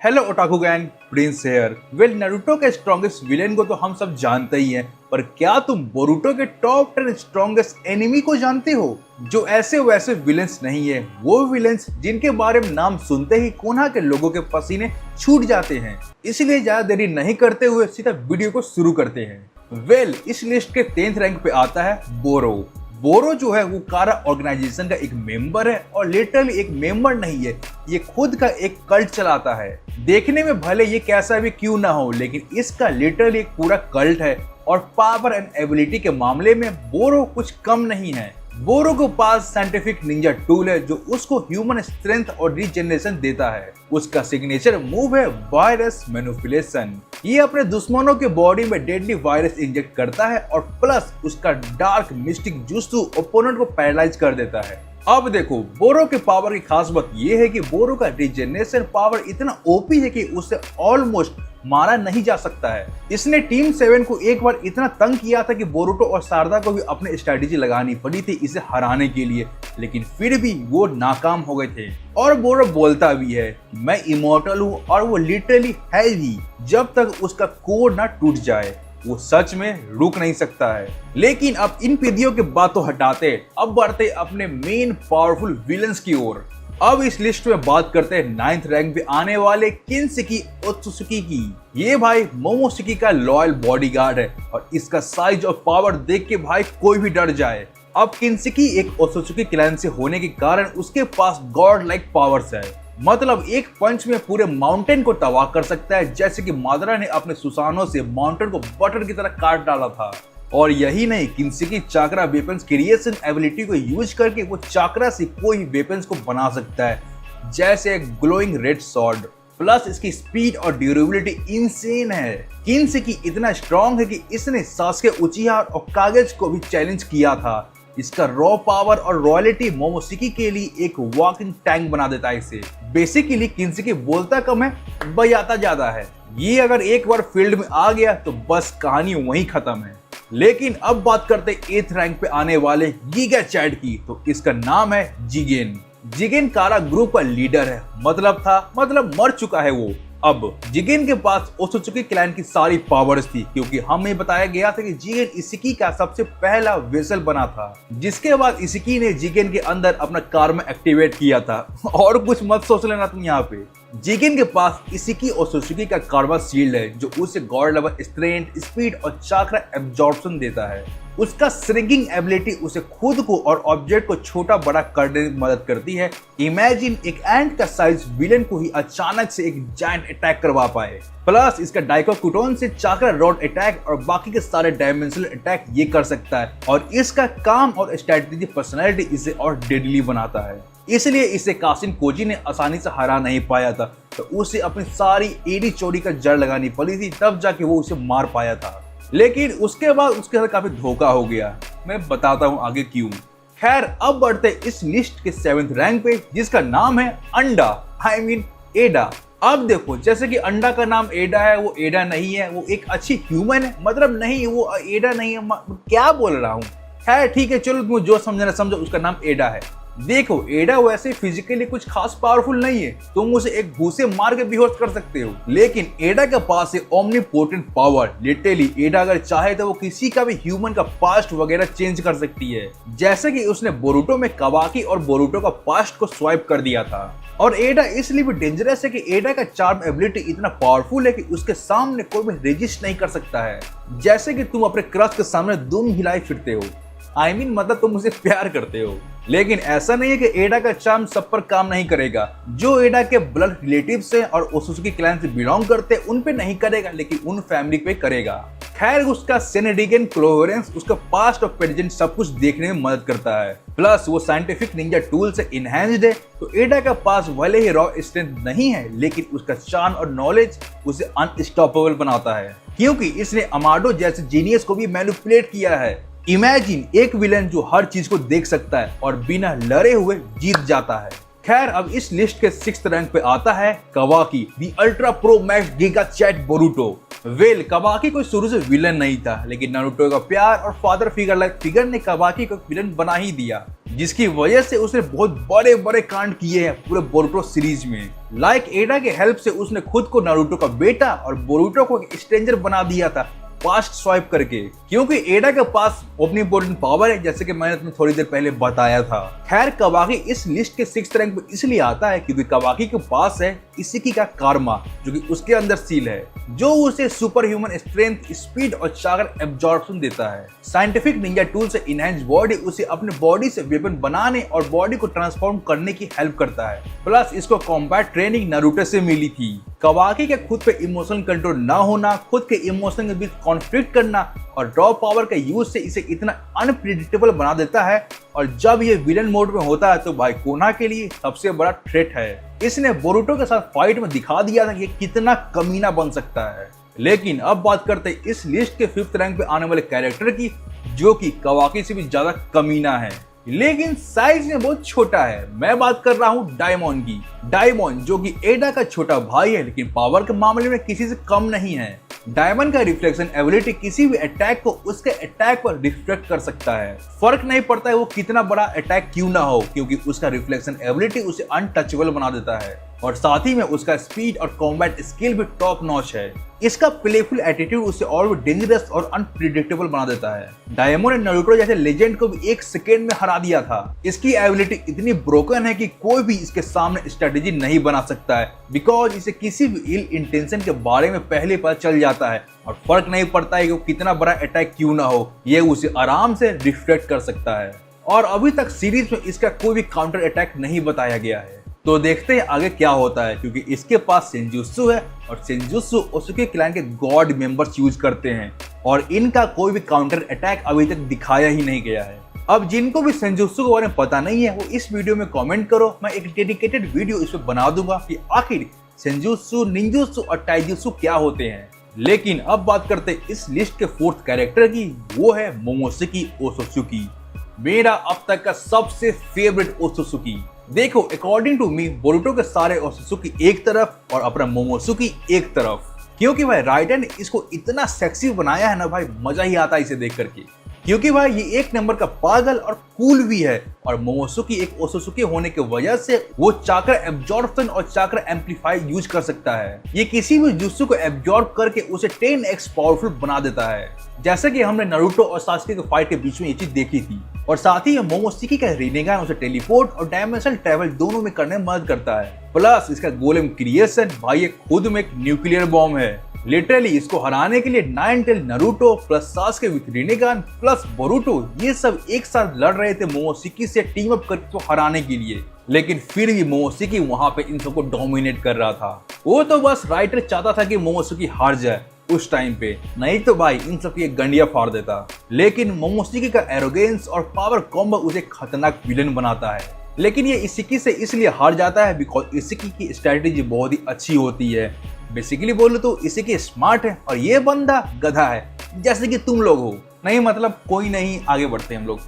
Hello otaku gang, prince here. Well, Naruto के strongest villain को तो हम सब जानते ही हैं, पर क्या तुम बोरुतो के टॉप 10 स्ट्रॉन्गेस्ट एनिमी को जानते हो? जो ऐसे वैसे विलेंस नहीं है, वो विलेंस जिनके बारे में नाम सुनते ही कोना के लोगों के पसीने छूट जाते हैं। इसलिए ज्यादा देरी नहीं करते हुए सीधा वीडियो को शुरू करते हैं। वेल, इस लिस्ट के 10th रैंक पे आता है बोरो। बोरो जो है वो कारा ऑर्गेनाइजेशन का एक मेंबर है, और लिटरली एक मेंबर नहीं है, ये खुद का एक कल्ट चलाता है। देखने में भले ये कैसा भी क्यों ना हो, लेकिन इसका लिटरली एक पूरा कल्ट है, और पावर एंड एबिलिटी के मामले में बोरो कुछ कम नहीं है। बोरो के पास साइंटिफिक निंजा टूल है जो उसको ह्यूमन स्ट्रेंथ और रीजनरेशन देता है। उसका सिग्नेचर मूव है वायरस मैनिपुलेशन। ये अपने दुश्मनों के बॉडी में डेडली वायरस इंजेक्ट करता है, और प्लस उसका डार्क मिस्टिक जुत्सु ओपोनेंट को पैरालाइज कर देता है। अब देखो, बोरो के पावर की खास बात ये है कि बोरो का रीजनरेशन पावर इतना ओपी है कि उससे ऑलमोस्ट मारा नहीं जा सकता है। इसने टीम 7 को एक बार इतना तंग किया था कि बोरुतो और सारदा को भी अपने स्ट्रेटेजी लगानी पड़ी थी इसे हराने के लिए, लेकिन फिर भी वो नाकाम हो गए थे। और बोरो बोलता भी है मैं इमॉर्टल हूँ, और वो लिटरली है भी। जब तक उसका कोड ना टूट जाए वो सच में रुक नहीं सकता है। लेकिन अब इन विधियों के बातों हटाते अब बढ़ते अपने मेन पावरफुल विलन्स की ओर। अब इस लिस्ट में बात करते हैं 9th रैंक पे आने वाले किनसेकी ओत्सुकी की। ये भाई मोमोसुकी का लॉयल बॉडीगार्ड है, और इसका साइज और पावर देख के भाई कोई भी डर जाए। अब किनसेकी एक ओत्सुकी क्लैन से होने के कारण उसके पास गॉड लाइक पावर्स है। मतलब एक पंच में पूरे माउंटेन को तबाह कर सकता है, जैसे कि मादरा ने अपने सुसानों से माउंटेन को बटर की तरह काट डाला था। और यही नहीं, किनसेकी चाक्रा वेपन्स क्रिएशन एबिलिटी को यूज करके वो चाक्रा से कोई भी वेपन्स को बना सकता है, जैसे ग्लोइंग रेड सॉर्ड। प्लस इसकी स्पीड और ड्यूरेबिलिटी इंसेन है। किनसेकी इतना स्ट्रॉन्ग है कि इसने सासुके उचिहा और कागज को भी चैलेंज किया था। इसका रॉ पावर और रॉयलिटी मोमोसुकी के लिए एक वॉकिंग टैंक बना देता है इसे। बेसिकली किनसेकी बोलता कम है, बजाता ज्यादा है। ये अगर एक बार फील्ड में आ गया तो बस कहानी वहीं खत्म है। लेकिन अब बात करते 8th रैंक पे आने वाले गीगा चैड की, तो इसका नाम है जिगेन। जिगेन कारा ग्रुप का लीडर है, मतलब मर चुका है वो। अब जिगेन के पास ओत्सुकी क्लैन की सारी पावर्स थी, क्योंकि हमें बताया गया था कि जिगेन इशिकी का सबसे पहला वेसल बना था। जिसके बाद इशिकी ने जिगेन के अंदर अपना कार्मा एक्टिवेट किया था। और कुछ मत सोच लेना तुम यहाँ पे। जिगेन के पास इशिकी और ओत्सुकी का कार्मा शील्ड है, जो उसे गॉड लेवल स्ट्रेंथ, स्पीड और चाक्रा एब्जॉर्प्शन देता है। उसका श्रिंकिंग एबिलिटी उसे खुद को और ऑब्जेक्ट को छोटा बड़ा करने में मदद करती है। इमेजिन एक एंट का साइज विलेन को ही अचानक से एक जायंट अटैक करवा पाए। प्लस इसका डाइकोकुटोन से चाक्रा रॉड अटैक और बाकी के सारे डायमेंशनल अटैक ये कर सकता है, और इसका काम और स्ट्रेटेजी पर्सनैलिटी इसे और डेडली बनाता है। इसलिए इसे कासिन कोजी ने आसानी से हरा नहीं पाया था, तो उसे अपनी सारी एडी चोरी का जड़ लगानी पड़ी थी, तब जाके वो उसे मार पाया था। लेकिन उसके बाद उसके साथ काफी धोखा हो गया। मैं बताता हूँ आगे क्यों। खैर, अब बढ़ते इस लिस्ट के 7th रैंक पे, जिसका नाम है अंडा, एडा। अब देखो, जैसे कि अंडा का नाम एडा है, वो एडा नहीं है, वो एक अच्छी ह्यूमन है। मतलब नहीं, वो एडा नहीं है, क्या बोल रहा हूँ। खैर ठीक है, चलो तुम जो समझना समझो, उसका नाम एडा है। देखो, एडा वैसे फिजिकली कुछ खास पावरफुल नहीं है, तुम उसे एक घूसे मार के बेहोश कर सकते हो। लेकिन एडा के पास है ओमनीपोटेंट पावर। लिटरली एडा अगर चाहे तो वो किसी का भी ह्यूमन का पास्ट वगैरह चेंज कर सकती है, जैसे कि उसने बोरुतो में कावाकी और बोरुतो का पास्ट को स्वाइप कर दिया था। और एडा इसलिए भी डेंजरस है कि एडा का चार्म एबिलिटी इतना पावरफुल है कि उसके सामने कोई भी रेजिस्ट नहीं कर सकता है। जैसे कि तुम अपने क्रश के सामने दुम हिलाए फिरते हो। मतलब तुम उसे प्यार करते हो। लेकिन ऐसा नहीं है कि एडा का चार्म सब पर काम नहीं करेगा। जो एडा के ब्लड रिलेटिव्स हैं और ओत्सुकी क्लैन से बिलोंग करते हैं, उन पे नहीं करेगा, लेकिन उन फैमिली पे करेगा। खैर, उसका सेनेडिगन क्लोरेंस उसका पास्ट और प्रेजेंट सब कुछ देखने में मदद करता है। प्लस वो साइंटिफिक निंजा टूल से इनहैंस्ड है, तो एडा का पास भले ही रॉ स्ट्रेंथ नहीं है, लेकिन उसका चार्म और नॉलेज उसे अनस्टॉपेबल बनाता है, क्योंकि इसने अमाडो जैसे जीनियस को भी मैनिपुलेट किया है। इमेजिन एक विलेन जो हर चीज को देख सकता है और बिना लड़े हुए जीत जाता है। खैर, अब इस लिस्ट के 6th रैंक पे आता है Kawaki, the ultra pro max giga chad Boruto. Kawaki कोई शुरू से विलन नहीं था, लेकिन नारुतो का प्यार और फादर फिगर लाइक फिगर ने कवाकी को विलन बना ही दिया, जिसकी वजह से उसने बहुत बड़े बड़े कांड किए हैं पूरे बोरुटो सीरीज में। लाइक एडा के हेल्प से उसने खुद को नारुतो का बेटा और बोरुटो को एक स्ट्रेंजर बना दिया था पास्ट स्वाइप करके, क्योंकि एडा के पास ओमनिपोटेंट पावर है, जैसे कि मैंने तुम्हें थोड़ी देर पहले बताया था। खैर कवाकी इस लिस्ट के 6th रैंक पे इसलिए आता है क्योंकि कवाकी के पास है इशिकी का कारमा, जो कि उसके अंदर सील है, जो उसे सुपर ह्यूमन स्ट्रेंथ, स्पीड और चाकर एब्जॉर्प्शन देता है। साइंटिफिक निंजा टूल से इनहेंस बॉडी उसे अपने बॉडी से वेपन बनाने और बॉडी को ट्रांसफॉर्म करने की हेल्प करता है। प्लस इसको कॉम्बैट ट्रेनिंग नारुतो से मिली थी। कवाकी के खुद पे इमोशनल कंट्रोल ना होना, खुद के इमोशन के बीच कॉन्फ्लिक्ट करना और रॉ पावर का यूज से इसे इतना अनप्रिडिक्टेबल बना देता है, और जब ये विलन मोड में होता है तो भाई कोना के लिए सबसे बड़ा थ्रेट है। इसने बोरुटो के साथ फाइट में दिखा दिया था कि कितना कमीना बन सकता है। लेकिन अब बात करते हैं इस लिस्ट के 5th रैंक पे आने वाले कैरेक्टर की, जो कि कवाकी से भी ज्यादा कमीना है, लेकिन साइज में बहुत छोटा है। मैं बात कर रहा हूँ डायमोन की। डायमोन जो कि एडा का छोटा भाई है, लेकिन पावर के मामले में किसी से कम नहीं है। डायमंड का रिफ्लेक्शन एबिलिटी किसी भी अटैक को उसके अटैक पर रिफ्लेक्ट कर सकता है। फर्क नहीं पड़ता है वो कितना बड़ा अटैक क्यों ना हो, क्योंकि उसका रिफ्लेक्शन एबिलिटी उसे अनटचेबल बना देता है, और साथ ही में उसका स्पीड और कॉम्बैट स्किल भी टॉप नॉच है। इसका प्लेफुल एटीट्यूड उसे और भी डेंजरस और अनप्रिडिक्टेबल बना देता है। डायमंड ने नारुतो जैसे लेजेंड को भी 1 सेकेंड में हरा दिया था। इसकी एबिलिटी इतनी ब्रोकन है कि कोई भी इसके सामने स्ट्रेटेजी नहीं बना सकता है, बिकॉज इसे किसी भी इल इंटेंशन के बारे में पहले पता चल जाता है, और फर्क नहीं पड़ता है कि वो कितना बड़ा अटैक क्यों ना हो, ये उसे आराम से रिफ्लेक्ट कर सकता है। और अभी तक सीरीज में इसका कोई भी काउंटर अटैक नहीं बताया गया है, तो देखते हैं आगे क्या होता है, क्योंकि इसके पास सेंजुत्सु है और सेंजुत्सु ओसुके क्लैन के गॉड मेंबर्स यूज करते हैं, और इनका कोई भी काउंटर अटैक अभी तक दिखाया ही नहीं गया है। अब जिनको भी सेंजुत्सु के बारे में पता नहीं है वो इस वीडियो में कमेंट करो, मैं एक डेडिकेटेड वीडियो इस पे बना दूंगा कि आखिर सेंजुत्सु, निंजुत्सु और टाइजुत्सु क्या होते हैं। लेकिन अब बात करते हैं इस लिस्ट के 4th कैरेक्टर की, वो है मोमोसुकी ओत्सुकी, मेरा अब तक का सबसे फेवरेट ओत्सुकी। देखो अकॉर्डिंग टू मी बोरुटो के सारे ओत्सुकी एक तरफ और अपना मोमोसुकी एक तरफ, क्योंकि भाई राइटर ने इसको इतना सेक्सी बनाया है ना भाई, मजा ही आता है इसे देख करके, क्योंकि भाई ये 1 नंबर का पागल और कूल भी है, और मोमोसुकी एक ओत्सुकी होने की वजह से वो चाकर एब्जॉर्प्शन और चाकर एम्पलीफाई यूज कर सकता है। ये किसी भी जुत्सु को एब्जॉर्ब करके उसे 10x पावरफुल बना देता है, जैसे कि हमने नारुतो और सासुके के फाइट के बीच में ये चीज देखी थी। और साथ ही मोमोसुकी का रिनेगान उसे टेलीपोर्ट और डायमेंशनल ट्रैवल दोनों में करने में मदद करता है। प्लस इसका गोलेम क्रिएशन भाई ये खुद में एक न्यूक्लियर बॉम्ब है। लिटरली इसको हराने के लिए 9 tail Naruto plus Sasuke with Rinnegan plus Boruto ये सब एक साथ लड़ रहे थे मोमोसुकी से टीम अप करके तो हराने के लिए, लेकिन फिर भी मोमोसुकी वहां पे इन सबको डोमिनेट कर रहा था। वो तो बस राइटर चाहता था कि मोमोसुकी हार जाए उस टाइम पे, नहीं तो भाई इन सब की गंडिया फाड़ देता। लेकिन मोमोसुकी का एरोगेंस और पावर कॉम्बो उसे खतरनाक विलन बनाता है। लेकिन ये इशिकी से इसलिए हार जाता है बिकॉज इशिकी की स्ट्रेटेजी बहुत ही अच्छी होती है। बेसिकली बोलो तो इशिकी स्मार्ट है और ये बंदा गधा है, जैसे कि तुम लोग हो। नहीं मतलब कोई नहीं, आगे बढ़ते हैं हम लोग।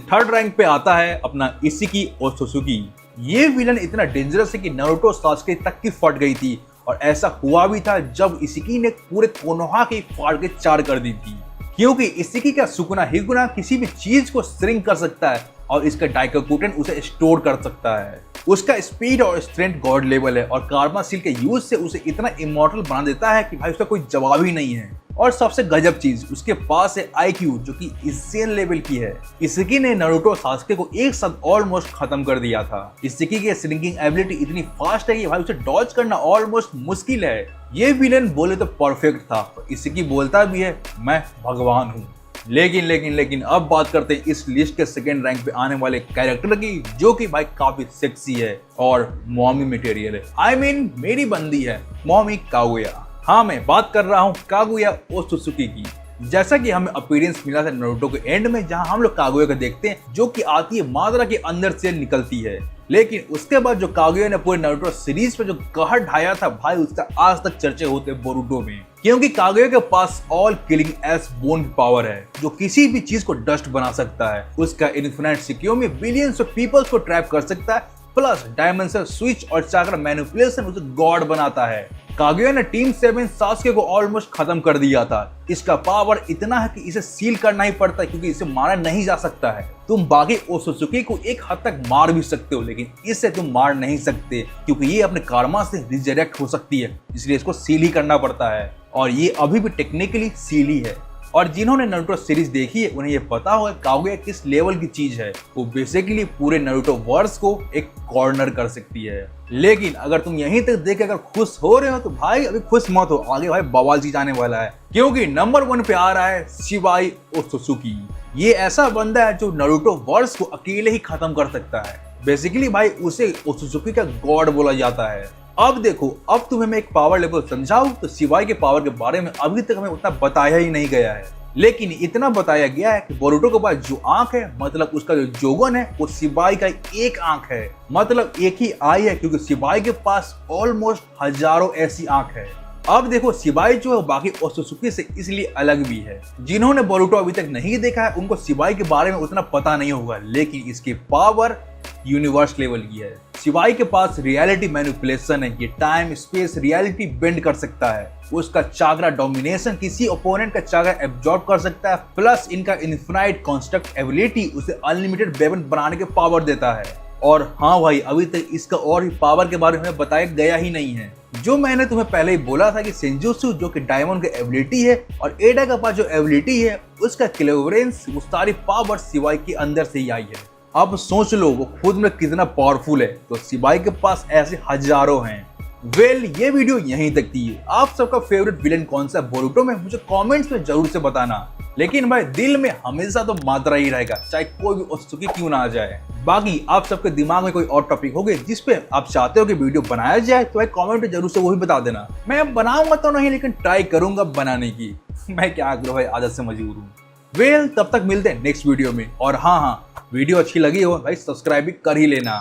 थर्ड रैंक पे आता है अपना इशिकी ओत्सुकी। ये विलन इतना डेंजरस है कि नारुतो सासुके तक की फट गई थी, और ऐसा हुआ भी था जब इशिकी ने पूरे कोनोहा की फाड़ के 4 कर दी थी, क्योंकि इशिकी का सुकुना हिगुना किसी भी चीज को श्रिंक कर सकता है और इसका डाइकोकुटेन उसे स्टोर कर सकता है। उसका स्पीड और स्ट्रेंथ गॉड लेवल है, और कार्मा सील के यूज से उसे इतना इमॉर्टल बना देता है कि भाई उसका कोई जवाब ही नहीं है। और सबसे गजब चीज उसके पास है आईक्यू, जो कि इंसेन लेवल की है। इशिकी ने नारुतो सासुके को एक साथ ऑलमोस्ट खत्म कर दिया था। इशिकी की श्रिंकिंग एबिलिटी इतनी फास्ट है कि भाई उसे डॉज करना ऑलमोस्ट मुश्किल है। ये विलन बोले तो परफेक्ट था, इशिकी बोलता भी है मैं भगवान हूँ। लेकिन अब बात करते हैं इस लिस्ट के 2nd रैंक पे आने वाले कैरेक्टर की, जो कि भाई काफी सेक्सी है और मॉमी मटेरियल है। I mean, मेरी बंदी है मॉमी कागुया। हाँ मैं बात कर रहा हूँ कागुया ओत्सुकी की। जैसा कि हमें अपीयरेंस मिला था नारुतो के एंड में, जहां हम लोग कागुया को देखते हैं जो कि आती है मादरा के अंदर से निकलती है। लेकिन उसके बाद जो कागुया ने पूरे नारुतो सीरीज पे जो कहर ढाया था भाई, उसका आज तक चर्चे होते हैं बोरुटो में, क्योंकि कागुया के पास all killing ash bone power है, जो किसी भी चीज को डस्ट बना सकता है। उसका इन्फिनाइट सिक्योर में बिलियंस ऑफ पीपल्स को ट्रैप कर सकता है, प्लस डायमेंशनल स्विच और चाकर मैनिपुलेशन उसे गॉड बनाता है। कागुया ने टीम 7 सास्के को ऑलमोस्ट खत्म कर दिया था। इसका पावर इतना है कि इसे सील करना ही पड़ता है क्योंकि इसे मारा नहीं जा सकता है। तुम बाकी ओत्सुकी को एक हद तक मार भी सकते हो, लेकिन इसे तुम मार नहीं सकते क्योंकि ये अपने कार्मा से रिजरेक्ट हो सकती है, इसलिए इसको सील ही करना पड़ता है। और ये अभी भी टेक्निकली सील ही है। और जिन्होंने नारुतो सीरीज देखी है उन्हें ये पता होगा कागुया किस लेवल की चीज है। वो बेसिकली पूरे नारुतो वर्स को एक कॉर्नर कर सकती है। लेकिन अगर तुम यहीं तक देख के अगर खुश हो रहे हो तो भाई अभी खुश मत हो, आगे भाई बवाल चीज आने वाला है। क्योंकि नंबर 1 पे आ रहा है शिबाई ओत्सुकी। ये ऐसा बंदा है जो नारुतो वर्स को अकेले ही खत्म कर सकता है। बेसिकली भाई उसे ओत्सुकी का गॉड बोला जाता है। अब देखो, अब तुम्हें मैं एक पावर लेवल समझाऊं तो शिबाई के पावर के बारे में अभी तक हमें उतना बताया ही नहीं गया है, लेकिन इतना बताया गया है कि बोरुतो के पास जो आंख है, मतलब उसका जो जोगन है, वो शिबाई का एक आंख है। मतलब एक ही आई है क्योंकि शिबाई के पास ऑलमोस्ट हजारों ऐसी आंख है। अब देखो, शिबाई जो है बाकी ओत्सुकी से इसलिए अलग भी है। जिन्होंने बोरुतो अभी तक नहीं देखा है उनको शिबाई के बारे में उतना पता नहीं होगा, लेकिन इसकी पावर यूनिवर्स लेवल की है। शिबाई के पास रियलिटी मैनिपुलेशन है, ये टाइम स्पेस रियलिटी बेंड कर सकता है। उसका चाक्रा डोमिनेशन किसी ओपोनेंट का चाक्रा एब्जॉर्ब कर सकता है, प्लस इनका इनफिनाइट कंस्ट्रक्ट एबिलिटी उसे अनलिमिटेड वेपन बनाने के पावर देता है। और हाँ भाई, अभी तक इसका और भी पावर के बारे में बताया गया ही नहीं है। जो मैंने तुम्हें पहले ही बोला था कि सेंजुत्सु जो कि डायमंड की एबिलिटी है और एडा के पास जो एबिलिटी है उसका क्लेवरेंस, वो सारी पावर शिबाई के अंदर से ही आई है। अब सोच लो वो खुद में कितना पावरफुल है, तो शिबाई के पास ऐसे हजारों हैं। ये वीडियो यहीं तक थी। आप सबका फेवरेट विलेन कौन सा बोरुतो में, मुझे कमेंट्स में जरूर से बताना। लेकिन भाई दिल में हमेशा तो मात्रा ही रहेगा, चाहे कोई भी ओत्सुकी क्यों ना आ जाए। बाकी आप सबके दिमाग में कोई और टॉपिक होगे जिस पे आप चाहते हो कि वीडियो बनाया जाए तो भाई कमेंट में जरूर से वो भी बता देना। मैं बनाऊंगा तो नहीं, लेकिन ट्राई करूंगा बनाने की। मैं क्या करूं भाई, आदत से मजबूर हूँ। तब तक मिलते हैं नेक्स्ट वीडियो में। और हाँ, वीडियो अच्छी लगी हो भाई सब्सक्राइब भी कर ही लेना।